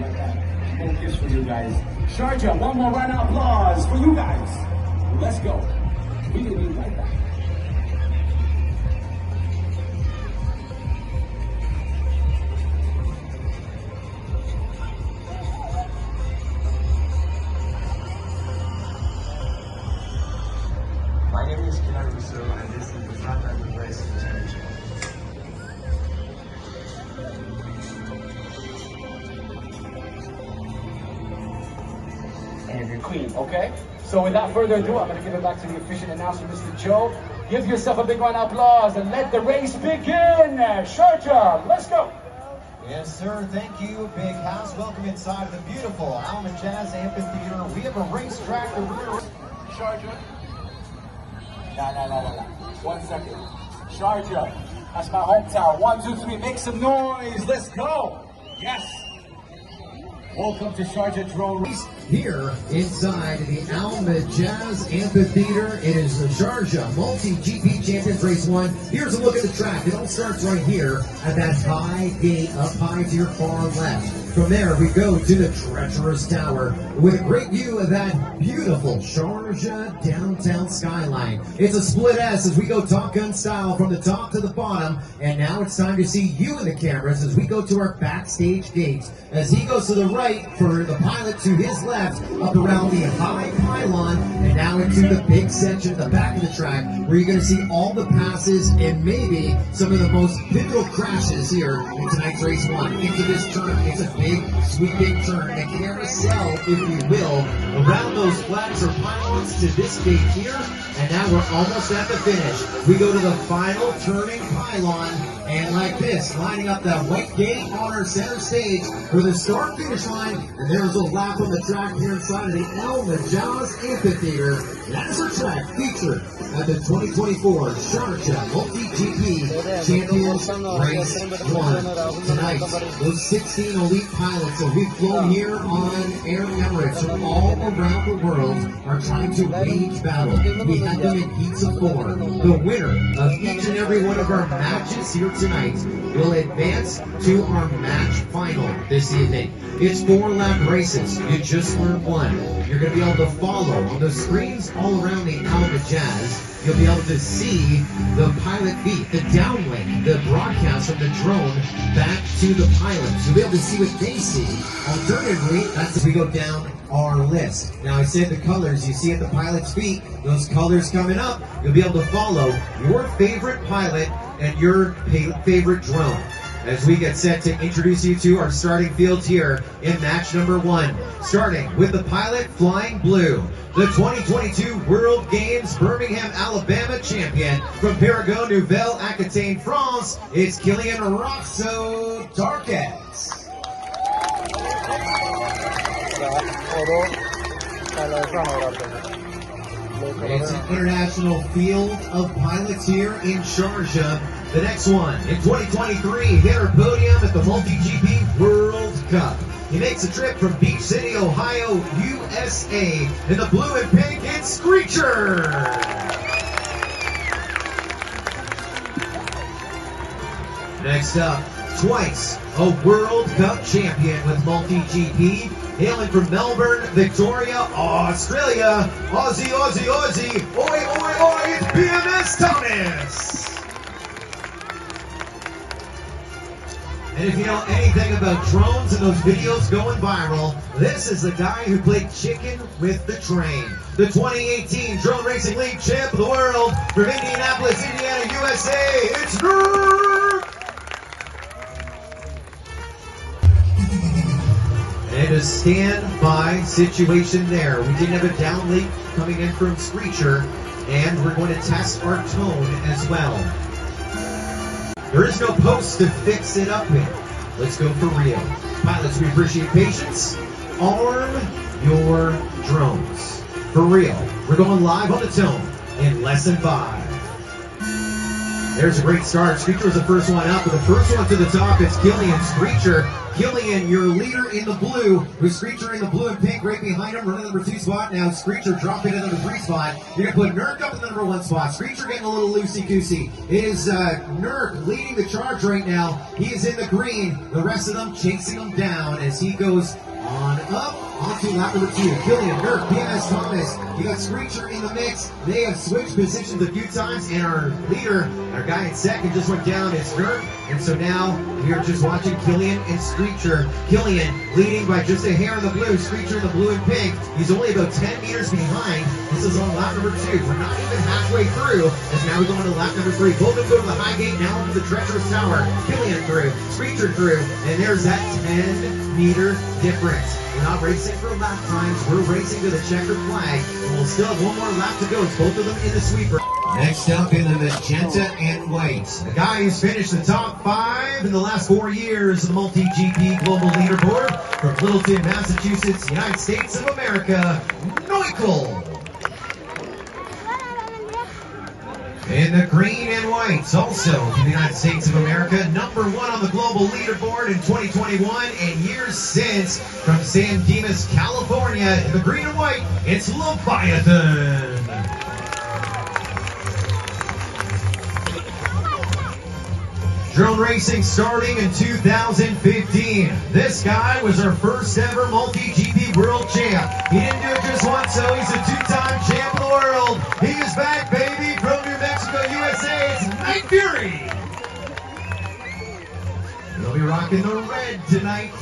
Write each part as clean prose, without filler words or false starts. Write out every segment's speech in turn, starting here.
like that. Focus for you guys. Sharjah, one more round of applause for you guys. Let's go. We can be right back. My name is and this is the Sharjah Race Championship. And your queen, okay? So without further ado, I'm going to give it back to the official announcer, Mr. Joe. Give yourself a big round of applause and let the race begin. Sharjah, let's go. Yes, sir. Thank you, Big House. Welcome inside of the beautiful Alma Jazz Amphitheater. We have a racetrack that we're... Sharjah. No. 1 second. Sharjah, that's my hometown. 1, 2, 3, make some noise. Let's go. Yes. Welcome to Sharjah Drone Race. Here inside the Alma Jazz Amphitheater, it is the Sharjah Multi-GP Champions Race 1. Here's a look at the track. It all starts right here at that high gate up high to your far left. From there, we go to the treacherous tower with a great view of that beautiful Sharjah downtown skyline. It's a split S as we go Top Gun style from the top to the bottom. And now it's time to see you in the cameras as we go to our backstage gates. As he goes to the right for the pilot to his left, up around the high pylon, and now into the big section at the back of the track where you're going to see all the passes and maybe some of the most pivotal crashes here in tonight's race 1. Into this turn, it's a big, sweeping turn, a carousel, if you will, around those flags or pylons to this gate here, and now we're almost at the finish. We go to the final turning pylon, and like this, lining up that white gate on our center stage for the start-finish line, and there's a lap on the track here inside of the Alma Jazz Amphitheater. That's our track featured at the 2024 Sharjah Multi-GP Champions Race 1. Tonight, those 16 elite pilots that we've flown here on Air Emirates from all around the world are trying to wage battle. We have them in heats of 4. The winner of each and every one of our matches here tonight will advance to our match final this evening. It's 4-lap races. You just learned one. You're going to be able to follow on the screens all around the Alma Jazz. You'll be able to see the pilot feed, the downlink, the broadcast from the drone back to the pilots. You'll be able to see what they see. Alternatively, that's if we go down our list. Now I said the colors you see at the pilot's feet, those colors coming up, you'll be able to follow your favorite pilot and your favorite drone. As we get set to introduce you to our starting fields here in match number 1. Starting with the pilot flying blue, the 2022 World Games Birmingham, Alabama champion from Paragon Nouvelle Aquitaine, France, it's Kylian Roxo Darquez. It's an international field of pilots here in Sharjah. The next one, in 2023, hit our podium at the Multi-GP World Cup. He makes a trip from Beach City, Ohio, USA, in the blue and pink, it's Screecher! Next up, twice a World Cup champion with Multi-GP, hailing from Melbourne, Victoria, Australia, Aussie, oi, it's BMS Thomas! And if you know anything about drones and those videos going viral, this is the guy who played chicken with the train. The 2018 Drone Racing League champ of the world from Indianapolis, Indiana, USA, it's Nerd! And a standby situation there. We didn't have a downlink coming in from Screecher, and we're going to test our tone as well. There is no post to fix it up with. Let's go for real. Pilots, we appreciate patience. Arm your drones. For real. We're going live on the tone in less than 5. There's a great start. Screecher was the first one up, but the first one to the top is Kylian Screecher. Killian, your leader in the blue, with Screecher in the blue and pink right behind him, running the number 2 spot. Now Screecher dropping to the number 3 spot. You're going to put Nurk up in the number 1 spot. Screecher getting a little loosey-goosey. It is Nurk leading the charge right now. He is in the green. The rest of them chasing him down as he goes on up onto lap number 2. Killian, Nurk, BMS Thomas. You got Screecher in the mix. They have switched positions a few times, and our leader, our guy in second, just went down. It's Nurk. And so now we are just watching Killian and Screecher. Killian leading by just a hair in the blue. Screecher in the blue and pink. He's only about 10 meters behind. This is on lap number 2. We're not even halfway through, as now we go into lap number 3. Both of them go to the high gate, now into the treacherous tower. Killian through, Screecher through, and there's that 10-meter difference. We're not racing for lap times, we're racing to the checkered flag, and we'll still have one more lap to go. It's both of them in the sweeper. Next up in the magenta and white, the guy who's finished the top 5 in the last 4 years of the multi-GP global leaderboard from Littleton, Massachusetts, United States of America, Neuchel. In the green and whites, also from the United States of America, number 1 on the global leaderboard in 2021 and years since, from San Dimas, California. In the green and white, it's Leviathan. Drone racing starting in 2015. This guy was our first ever multi-GP world champ. He didn't do it just once, so he's a 2-time champ of the world. He is back, baby, from New Mexico, USA. It's Night Fury. He'll be rocking the red tonight.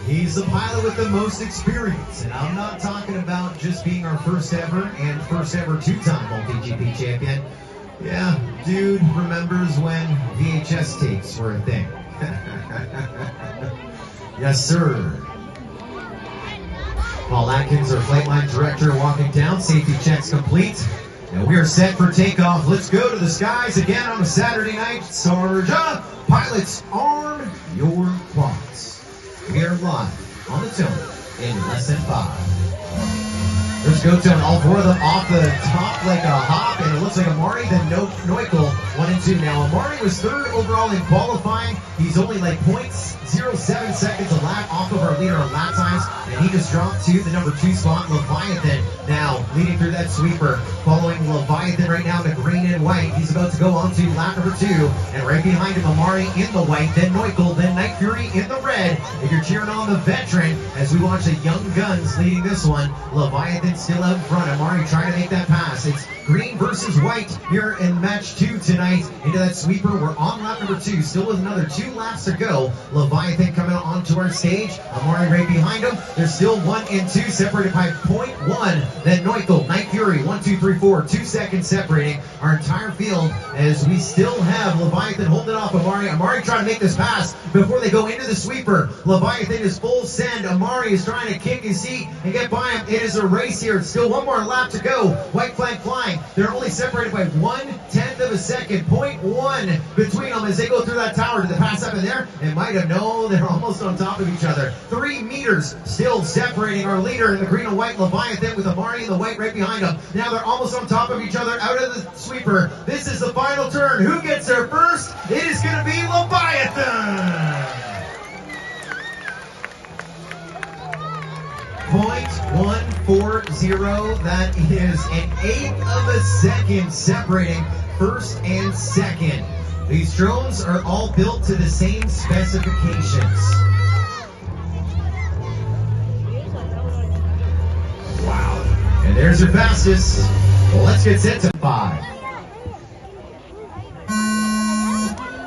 He's the pilot with the most experience, and I'm not talking about just being our first ever and first ever 2-time multi-GP champion. Yeah, dude remembers when VHS tapes were a thing. Yes, sir. Paul Atkins, our flight line director, walking down. Safety checks complete. And we are set for takeoff. Let's go to the skies again on a Saturday night. Sharjah, pilots, arm your clocks. We are live on the tone in less than 5. There's Goto, all 4 of them off the top like a hop, and it looks like Amari, then Neuchel, 1 and 2. Now, Amari was 3rd overall in qualifying. He's only like 0.07 seconds a lap off of our leader on lap times, and he just dropped to the number 2 spot, Leviathan. Now, leading through that sweeper, following Leviathan right now in the green and white. He's about to go on to lap number 2, and right behind him, Amari in the white, then Neuchel, then Night Fury in the red. If you're cheering on the veteran, as we watch the young guns leading this one, Leviathan still out in front. Amari trying to make that pass. It's green versus white here in match 2 tonight. Into that sweeper, we're on lap number 2, still with another 2 laps to go. Leviathan coming onto our stage. Amari right behind him. There's still 1 and 2 separated by 0.1. Then Neuchel, Night Fury, 1, 2, 3, 4, 2 seconds separating our entire field, as we still have Leviathan holding off Amari. Amari trying to make this pass before they go into the sweeper. Leviathan is full send. Amari is trying to kick his seat and get by him. It is a race here. It's still 1 more lap to go. White flag flying. They're only separated by 1/10 of a second. 0.1 between them as they go through that tower. Did the pass up in there? It might have. No, they're almost on top of each other. 3 meters still separating our leader in the green and white, Leviathan, with Amari in the white right behind him. Now they're almost on top of each other out of the sweeper. This is the final turn. Who gets there first? It is going to be Leviathan. 0.140, that is an 1/8 of a second separating first and second. These drones are all built to the same specifications. Wow. And there's your fastest. Well, let's get set to 5.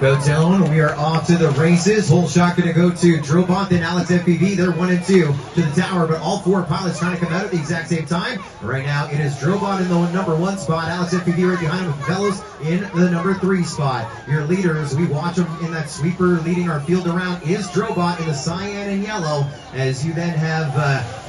Go down, we are off to the races. Whole shot going to go to Drobot and Alex FPV. They're 1 and 2 to the tower, but all 4 pilots trying to come out at the exact same time. Right now, it is Drobot in the number 1 spot. Alex FPV right behind him with Fellows in the number 3 spot. Your leaders, we watch them in that sweeper leading our field around, is Drobot in the cyan and yellow. As you then have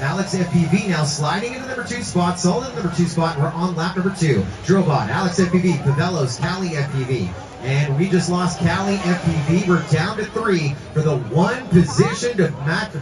Alex FPV now sliding into the number 2 spot. Solid in the number 2 spot. We're on lap number 2. Drobot, Alex FPV, Pavelos, Cali FPV. And we just lost Cali FPV. We're down to 3 for the 1 position to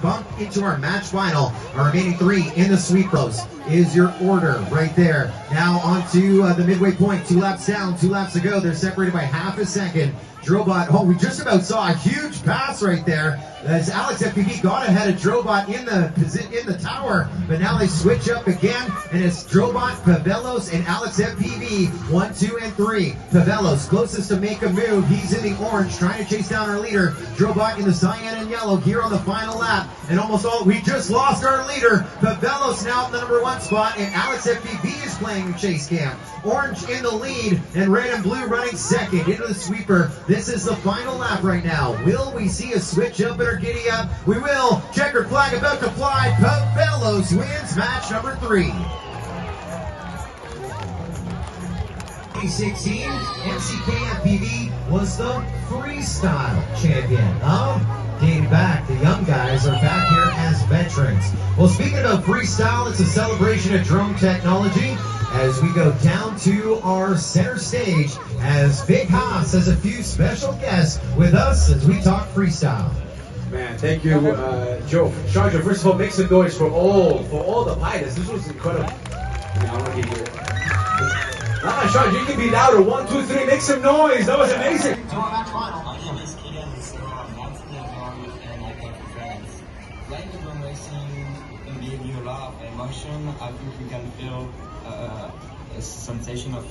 bump into our match final. Our remaining 3 in the sweepers is your order right there. Now on to the midway point. 2 laps down, 2 laps to go. They're separated by half a second. Drobot, oh, we just about saw a huge pass right there as Alex FPV got ahead of Drobot in the tower, but now they switch up again, and it's Drobot, Pavelos, and Alex FPV, 1, 2, and 3. Pavelos closest to make a move. He's in the orange, trying to chase down our leader. Drobot in the cyan and yellow here on the final lap, and we just lost our leader. Pavelos now at the number 1 spot, and Alex FPV is playing chase cam. Orange in the lead, and red and blue running second into the sweeper. This is the final lap right now. Will we see a switch up in our giddy up? We will. Checkered flag about to fly. Pavelos wins match number 3. 2016, MCKFPV was the freestyle champion. Dating back, the young guys are back here as veterans. Well, speaking of freestyle, it's a celebration of drone technology as we go down to our center stage as Big Haas has a few special guests with us as we talk freestyle. Man, thank you, Joe. Sharjah, first of all, make some noise for all the pilots. This was incredible. I want to give you Sharjah, you can be louder. 1, 2, 3, make some noise. That was amazing. My name is Kylian, so I'm not and I come from France. Flying the drone racing can give you a lot of emotion. I think you can feel a sensation of